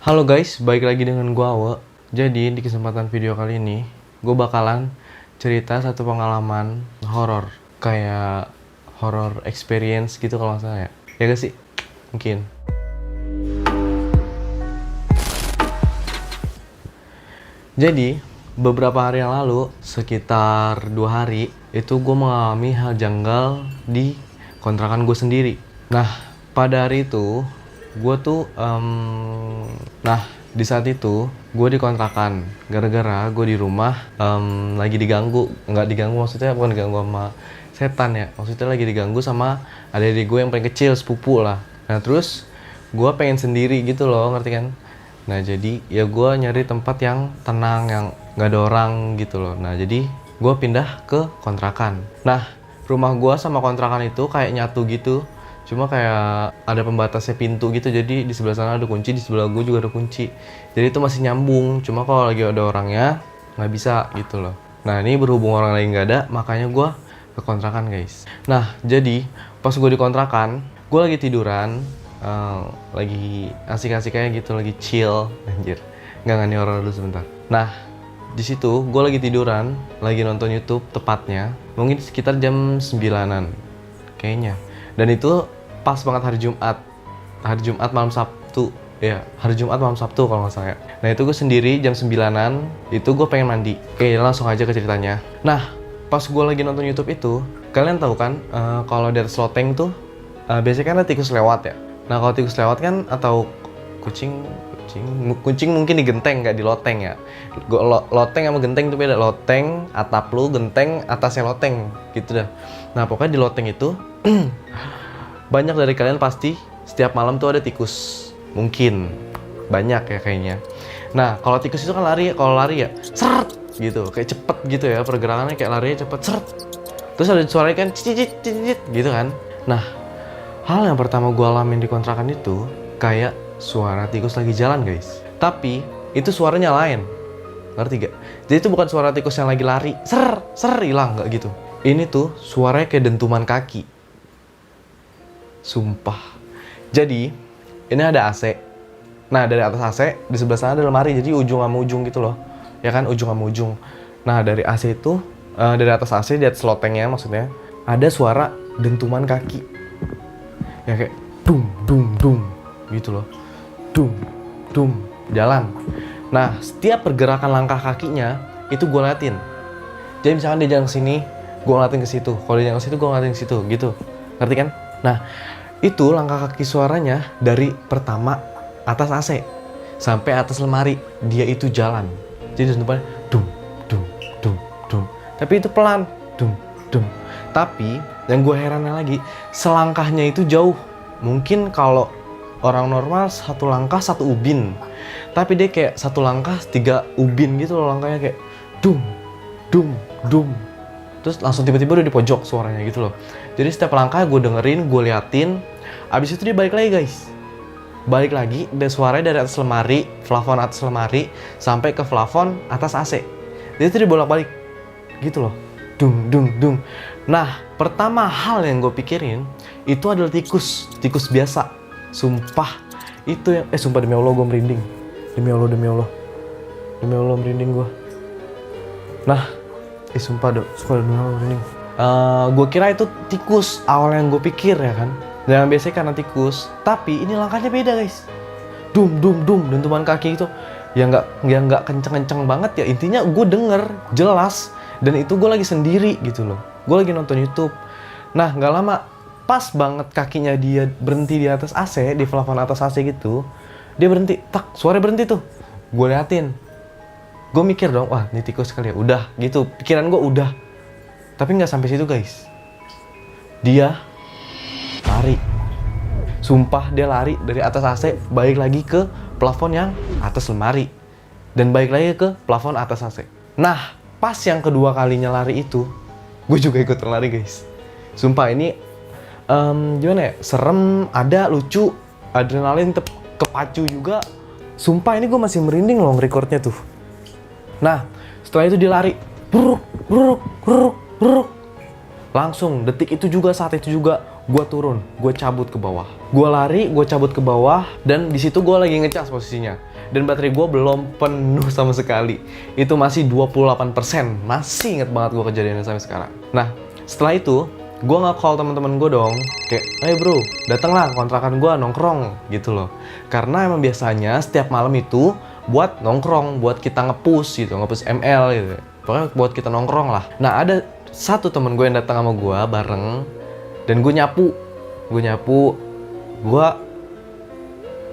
Halo guys, balik lagi dengan gua Awe. Jadi di kesempatan video kali ini, gue bakalan cerita satu pengalaman horor, kayak horror experience gitu kalau nggak salah ya. Ya gak sih? Mungkin. Jadi beberapa hari yang lalu, sekitar 2 hari, itu gue mengalami hal janggal di kontrakan gue sendiri. Nah, pada hari itu gue tuh di saat itu gue dikontrakan gara-gara gue di rumah lagi diganggu. Nggak diganggu, maksudnya bukan diganggu sama setan ya, maksudnya lagi diganggu sama adik-adik gue yang paling kecil, sepupu lah. Nah terus gue pengen sendiri gitu loh, ngerti kan? Nah jadi ya gue nyari tempat yang tenang, yang nggak ada orang gitu loh. Nah jadi gue pindah ke kontrakan. Nah rumah gue sama kontrakan itu kayak nyatu gitu, cuma kayak ada pembatasnya pintu gitu. Jadi di sebelah sana ada kunci, di sebelah gue juga ada kunci. Jadi itu masih nyambung, cuma kalau lagi ada orangnya nggak bisa gitu loh. Nah ini berhubung orang lagi nggak ada, makanya gue ke kontrakan guys. Nah jadi pas gue di kontrakan, gue lagi tiduran, lagi asik-asik kayak gitu, lagi chill, anjir. Nggak nih orang dulu sebentar. Nah di situ gue lagi tiduran, lagi nonton YouTube tepatnya, mungkin sekitar jam 9-an kayaknya. Dan itu pas banget hari Jumat malam Sabtu. Ya, hari Jumat malam Sabtu kalau nggak salah ya. Nah itu gue sendiri jam 9-an, itu gue pengen mandi. Oke, langsung aja ke ceritanya. Nah, pas gue lagi nonton YouTube itu, kalian tahu kan kalau di atas loteng tuh biasanya kan ada tikus lewat ya. Nah kalau tikus lewat kan, atau kucing mungkin di genteng, nggak di loteng ya. Loteng sama genteng itu beda. Loteng atap lu, genteng atasnya loteng gitu dah. Nah pokoknya di loteng itu banyak dari kalian pasti setiap malam tuh ada tikus. Mungkin banyak ya kayaknya. Nah kalau tikus itu kan lari, kalau lari ya seret gitu, kayak cepet gitu ya pergerakannya, kayak larinya cepet seret. Terus ada suaranya kan cicit gitu kan. Nah hal yang pertama gue alamin di kontrakan itu kayak suara tikus lagi jalan guys. Tapi itu suaranya lain, ngerti gak? Jadi itu bukan suara tikus yang lagi lari ser hilang, nggak gitu. Ini tuh suaranya kayak dentuman kaki. Sumpah. Jadi ini ada AC. Nah dari atas AC di sebelah sana ada lemari, jadi ujung sama ujung gitu loh. Ya kan, ujung sama ujung. Nah dari AC itu, dari atas AC, di atas lotengnya maksudnya, ada suara dentuman kaki. Ya kayak dum gitu loh. Dum jalan. Nah setiap pergerakan langkah kakinya itu gue liatin. Jadi misalkan dia jalan ke sini, gue ngeliatin ke situ. Kalau dia jalan ke situ, gue ngeliatin ke situ gitu. Ngerti kan? Nah itu langkah kaki suaranya dari pertama atas AC sampai atas lemari, dia itu jalan. Jadi dentumannya dum. Tapi itu pelan, dum. Tapi yang gue herannya lagi, selangkahnya itu jauh. Mungkin kalau orang normal satu langkah satu ubin, tapi dia kayak satu langkah 3 ubin gitu loh, langkahnya kayak dum. Terus langsung tiba-tiba udah di pojok suaranya gitu loh. Jadi setiap langkah gue dengerin, gue liatin. Abis itu dia balik lagi guys. Balik lagi, dan suaranya dari atas lemari, plafon atas lemari, sampai ke plafon atas AC. Jadi itu dia bolak-balik gitu loh. Dung. Nah, pertama hal yang gue pikirin itu adalah tikus biasa. Sumpah, itu yang sumpah demi Allah gue merinding. Demi Allah merinding gue. Nah, sumpah demi Allah merinding. Gue kira itu tikus awal yang gue pikir ya kan. Dan biasanya karena tikus, tapi ini langkahnya beda guys. Dum, dentuman kaki itu yang nggak kenceng banget ya. Intinya gue denger jelas, dan itu gue lagi sendiri gitu loh. Gue lagi nonton YouTube. Nah nggak lama, pas banget kakinya dia berhenti di atas AC, di plafon atas AC gitu. Dia berhenti, suaranya berhenti tuh. Gue liatin, gue mikir dong, wah ini tikus kali ya. Udah gitu, pikiran gue udah. Tapi nggak sampai situ guys. Dia lari. Sumpah dia lari dari atas AC, balik lagi ke plafon yang atas lemari, dan balik lagi ke plafon atas AC. Nah pas yang kedua kalinya lari itu, gue juga ikut lari guys. Sumpah ini gimana ya, serem, ada lucu, adrenalin kepacu juga. Sumpah ini gue masih merinding loh nge-recordnya tuh. Nah setelah itu dia lari, bruk. Langsung detik itu juga, saat itu juga gue turun, gue cabut ke bawah. Gue lari, gue cabut ke bawah, dan di situ gue lagi ngecas posisinya. dan baterai gue belum penuh sama sekali. Itu masih 28%. Masih inget banget gue kejadiannya sampai sekarang. Nah, setelah itu gue nge-call teman-teman gue dong, kayak, "Hey bro, datanglah ke kontrakan gue nongkrong," gitu loh. Karena emang biasanya setiap malam itu buat nongkrong, buat kita nge-push gitu, nge-push ML gitu. Pokoknya buat kita nongkrong lah. Nah, ada satu temen gue yang datang sama gue bareng, dan gue nyapu, gue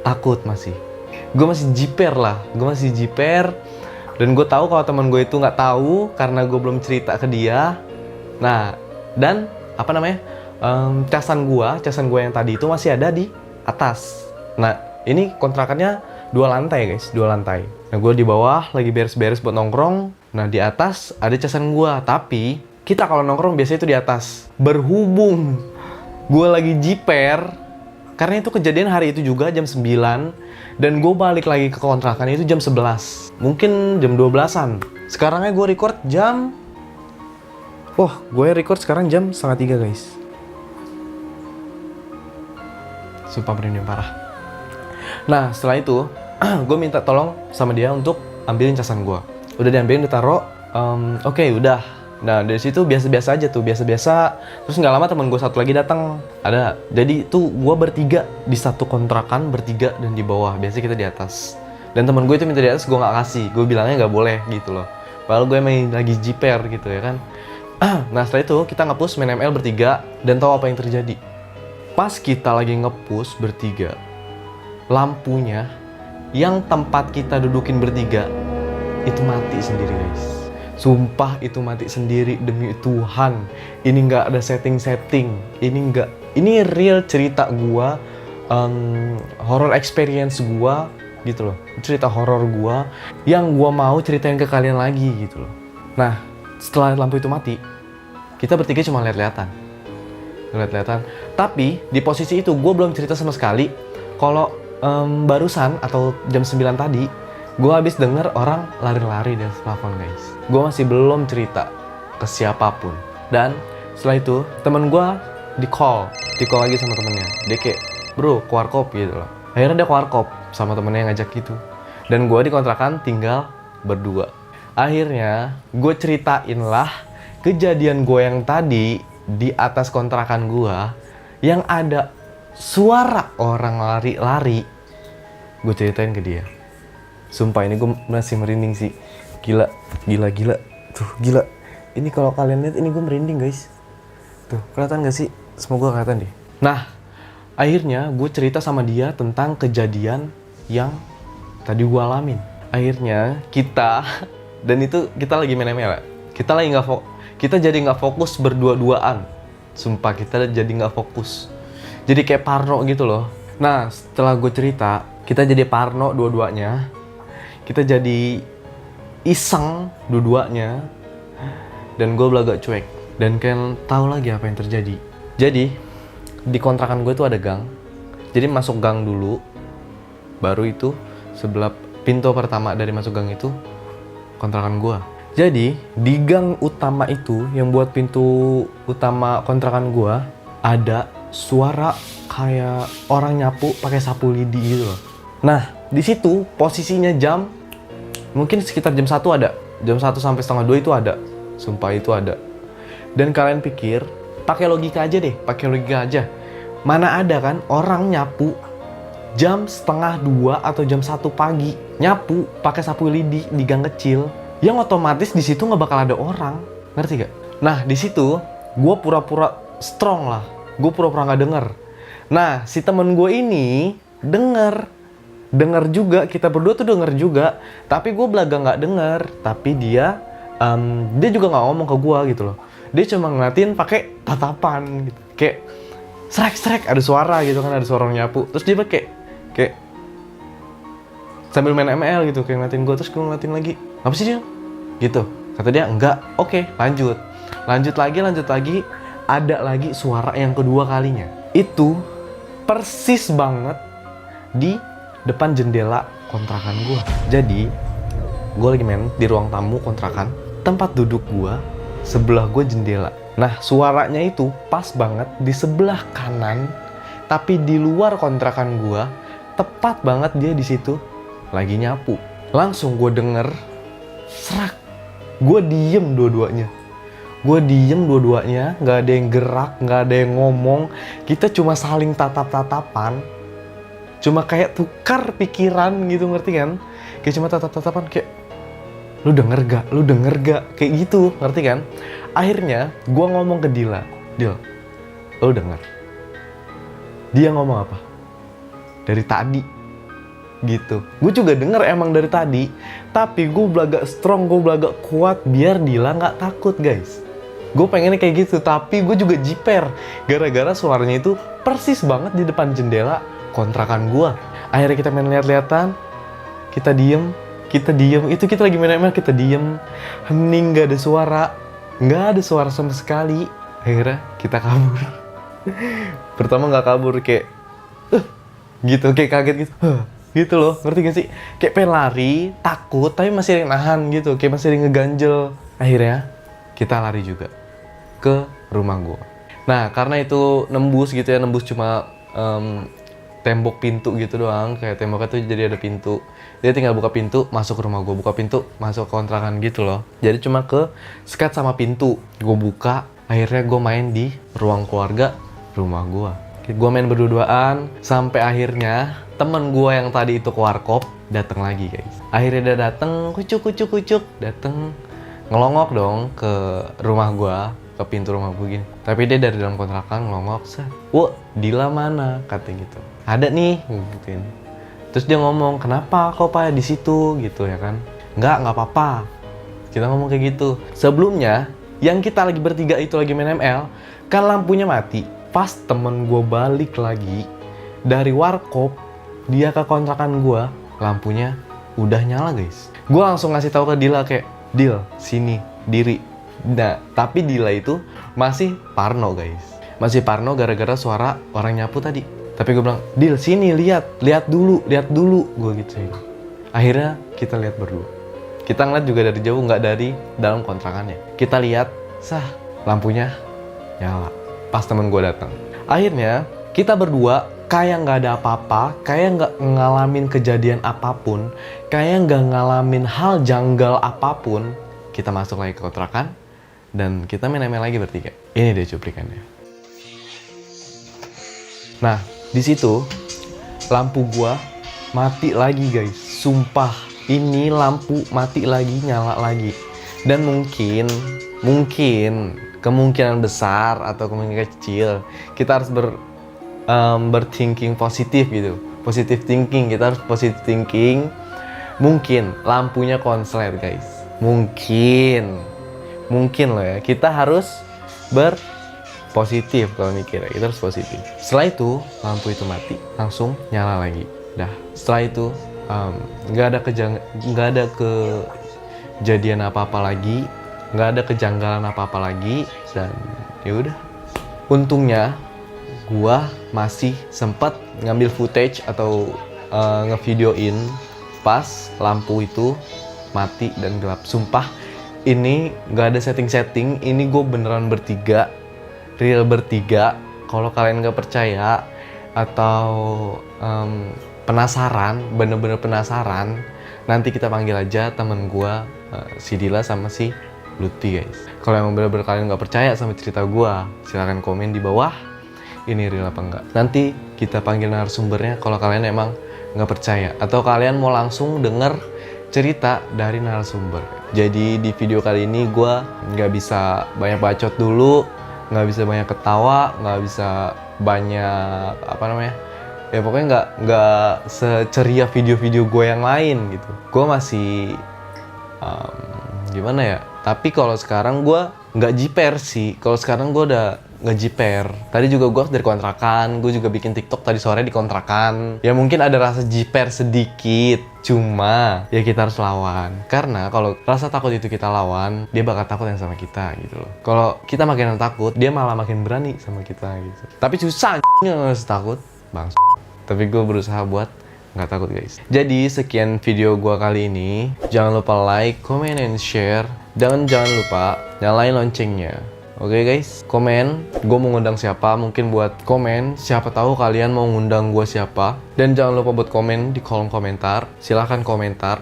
takut masih. Gue masih jiper lah, dan gue tahu kalau teman gue itu nggak tahu karena gue belum cerita ke dia. Nah, dan apa namanya, casan gue yang tadi itu masih ada di atas. Nah, ini kontrakannya 2 lantai guys, 2 lantai. Nah, gue di bawah lagi beres-beres buat nongkrong. Nah, di atas ada casan gue, tapi kita kalau nongkrong biasanya itu di atas. Berhubung gue lagi jiper, karena itu kejadian hari itu juga jam 9, dan gue balik lagi ke kontrakan itu jam 11. Mungkin jam 12-an. Sekarangnya gue record jam... gue record sekarang jam 2:30 guys. Sumpah merinding parah. Nah, setelah itu, gue minta tolong sama dia untuk ambilin casan gue. Udah diambilin, ditaruh. Oke, udah. Nah, dari situ biasa-biasa aja tuh, biasa-biasa. Terus nggak lama teman gue satu lagi datang. Ada. Jadi tuh gue bertiga di satu kontrakan, bertiga, dan di bawah. Biasanya kita di atas. Dan teman gue itu minta di atas, gue nggak kasih. Gue bilangnya nggak boleh gitu loh. Padahal gue main lagi jiper gitu ya kan. Nah, setelah itu kita nge-push main ML bertiga, dan tahu apa yang terjadi? Pas kita lagi nge-push bertiga, lampunya yang tempat kita dudukin bertiga itu mati sendiri guys. Sumpah itu mati sendiri, demi Tuhan. Ini nggak ada setting-setting. Ini real cerita gua, horror experience gua gitu loh. Cerita horor gua yang gua mau ceritain ke kalian lagi gitu loh. Nah, setelah lampu itu mati, kita bertiga cuma lihat-lihatan. Tapi di posisi itu gua belum cerita sama sekali kalau barusan atau jam 9 tadi gue habis denger orang lari-lari dari plafon guys. Gue masih belum cerita ke siapapun. Dan setelah itu temen gue di call lagi sama temennya. Dia kayak, "Bro, ke warkop," gitu loh. Akhirnya dia ke warkop sama temennya yang ngajak gitu. Dan gue di kontrakan tinggal berdua. Akhirnya gue ceritain lah kejadian gue yang tadi di atas kontrakan gue, yang ada suara orang lari-lari. Gue ceritain ke dia. Sumpah ini gue masih merinding sih. Gila. Tuh, gila. Ini kalau kalian lihat ini gue merinding guys. Tuh, kelihatan gak sih? Semoga kelihatan deh. Nah, akhirnya gue cerita sama dia tentang kejadian yang tadi gue alamin. Akhirnya kita, dan itu kita lagi main ML ya. Kita jadi nggak fokus berdua-duaan. Sumpah kita jadi nggak fokus. Jadi kayak parno gitu loh. Nah, setelah gue cerita, kita jadi parno dua-duanya. Kita jadi iseng dua-duanya. Dan gue belagak cuek. Dan kalian tahu lagi apa yang terjadi. Jadi, di kontrakan gue itu ada gang. Jadi masuk gang dulu. Baru itu, sebelah pintu pertama dari masuk gang itu, kontrakan gue. Jadi, di gang utama itu, yang buat pintu utama kontrakan gue, ada suara kayak orang nyapu pakai sapu lidi gitu loh. Nah, di situ posisinya mungkin sekitar jam 1 ada. Jam 1 sampai setengah 2 itu ada. Sumpah itu ada. Dan kalian pikir, pakai logika aja. Mana ada kan orang nyapu jam setengah 2 atau jam 1 pagi, nyapu pakai sapu lidi di gang kecil, yang otomatis di situ nggak bakal ada orang. Ngerti gak? Nah, di situ gue pura-pura strong lah. Gue pura-pura nggak denger. Nah, si temen gue ini denger juga, kita berdua tuh denger juga, tapi gue belaga nggak denger. Tapi dia juga nggak ngomong ke gue gitu loh. Dia cuma ngeliatin pakai tatapan gitu, kayak srek ada suara gitu kan, ada suara orang nyapu. Terus dia kayak sambil main ML gitu, kayak ngeliatin gue. Terus gue ngeliatin lagi, apa sih dia gitu, kata dia enggak. Oke, lanjut lagi. Ada lagi suara yang kedua kalinya. Itu persis banget di depan jendela kontrakan gue. Jadi, gue lagi main di ruang tamu kontrakan. Tempat duduk gue, sebelah gue jendela. Nah, suaranya itu pas banget di sebelah kanan, tapi di luar kontrakan gue. Tepat banget dia di situ. lagi nyapu. Langsung gue denger serak. Gue diem dua-duanya. Gak ada yang gerak, gak ada yang ngomong. Kita cuma saling tatap-tatapan. Cuma kayak tukar pikiran gitu, ngerti kan? Kayak cuma tatap-tatapan kayak, lu denger gak? Kayak gitu, ngerti kan? Akhirnya gue ngomong ke Dila, Dil, lu denger? Dia ngomong apa? Dari tadi gitu. Gue juga denger emang dari tadi, tapi gue belagak strong, gue belagak kuat biar Dila nggak takut, guys. Gue pengennya kayak gitu, tapi gue juga jiper gara-gara suaranya itu persis banget di depan jendela kontrakan gue. Akhirnya kita main lihat-lihatan, kita diem. Itu kita lagi main ML, kita diem, hening, nggak ada suara sama sekali. Akhirnya kita kabur. Pertama nggak kabur, kayak gitu, kayak kaget gitu. Gitu loh, ngerti gak sih? Kayak pengen lari, takut, tapi masih ada yang nahan gitu, kayak masih ada yang ngeganjel. Akhirnya kita lari juga ke rumah gue. Nah, karena itu nembus gitu ya, nembus cuma tembok pintu gitu doang, kayak temboknya tuh jadi ada pintu. Dia tinggal buka pintu, masuk ke rumah gue, buka pintu, masuk ke kontrakan gitu loh. Jadi cuma ke sekat sama pintu, gue buka. Akhirnya gue main di ruang keluarga rumah gue. Gue main berdua-duaan, sampai akhirnya temen gue yang tadi itu ke warkop datang lagi, guys. Akhirnya dia datang, kucuk, datang ngelongok dong ke rumah gue, ke pintu rumah gue gini. Tapi dia dari dalam kontrakan ngelongok, "Wah, Dila mana?" katanya gitu. "Ada nih," gituin. Terus dia ngomong, "Kenapa kau pada di situ?" gitu ya kan. Nggak apa-apa. Kita ngomong kayak gitu. Sebelumnya, yang kita lagi bertiga itu lagi main ML, kan lampunya mati. Pas temen gue balik lagi dari warkop, dia ke kontrakan gue, lampunya udah nyala, guys. Gue langsung ngasih tahu ke Dila kayak, "Dil, sini, diri." Nah, tapi Dila itu masih parno, guys. Masih parno gara-gara suara orang nyapu tadi. Tapi gue bilang, "Dil, sini, lihat dulu, gue gitu. Akhirnya kita lihat berdua. Kita ngeliat juga dari jauh, nggak dari dalam kontrakannya. Kita lihat, lampunya nyala. Pas temen gue datang. Akhirnya kita berdua kayak nggak ada apa-apa, kayak nggak ngalamin kejadian apapun, kayak nggak ngalamin hal janggal apapun. Kita masuk lagi ke kontrakan dan kita main ML lagi bertiga. Ini deh cuplikannya. Nah, di situ lampu gua mati lagi, guys. Sumpah, ini lampu mati lagi, nyala lagi. Dan mungkin kemungkinan besar atau kemungkinan kecil kita harus berthinking positif gitu. Positive thinking, kita harus positive thinking. Mungkin lampunya konslet, guys. Mungkin loh ya. Kita harus berpositif kalau mikirnya. Kita harus positif. Setelah itu lampu itu mati, langsung nyala lagi. Dah. Setelah itu nggak ada kejadian apa-apa lagi, nggak ada kejanggalan apa-apa lagi, dan ya udah. Untungnya gua masih sempat ngambil footage atau ngevideoin pas lampu itu mati dan gelap. Sumpah, ini nggak ada setting-setting, ini gue beneran bertiga, real bertiga. Kalau kalian nggak percaya atau penasaran, bener-bener penasaran, nanti kita panggil aja temen gue, si Dila sama si Lutfi, guys. Kalau emang bener-bener kalian nggak percaya sama cerita gue, silahkan komen di bawah ini real apa enggak. Nanti kita panggil narasumbernya kalau kalian emang nggak percaya atau kalian mau langsung denger cerita dari narasumber. Jadi di video kali ini gue nggak bisa banyak bacot dulu, nggak bisa banyak ketawa, nggak bisa banyak ya pokoknya nggak seceria video-video gue yang lain gitu. Gue masih gimana ya? Tapi kalau sekarang gue nggak jiper sih. Kalau sekarang gue udah nggak jiper. Tadi juga gue dari kontrakan, gue juga bikin TikTok tadi sore di kontrakan. Ya mungkin ada rasa jiper sedikit, cuma ya kita harus lawan. Karena kalau rasa takut itu kita lawan, dia bakal takut yang sama kita gitu loh. Kalau kita makin takut, dia malah makin berani sama kita gitu. Tapi susah nggak takut, bang. Tapi gue berusaha buat nggak takut, guys. Jadi sekian video gue kali ini. Jangan lupa like, comment, and share. Dan jangan lupa nyalain loncengnya. Oke guys, komen gue mau ngundang siapa, mungkin buat komen siapa tahu kalian mau ngundang gue siapa. Dan jangan lupa buat komen di kolom komentar, silahkan komentar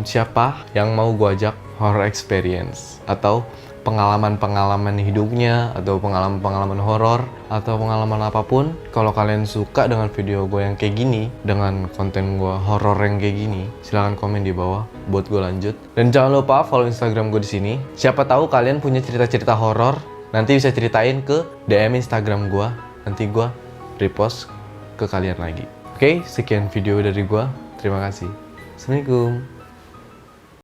siapa yang mau gue ajak horror experience atau pengalaman-pengalaman hidupnya atau pengalaman-pengalaman horor atau pengalaman apapun. Kalau kalian suka dengan video gue yang kayak gini, dengan konten gue horor yang kayak gini, silahkan komen di bawah buat gue lanjut. Dan jangan lupa follow Instagram gue di sini. Siapa tahu kalian punya cerita-cerita horor, nanti bisa ceritain ke DM Instagram gue, nanti gue repost ke kalian lagi. Oke, sekian video dari gue. Terima kasih. Assalamualaikum.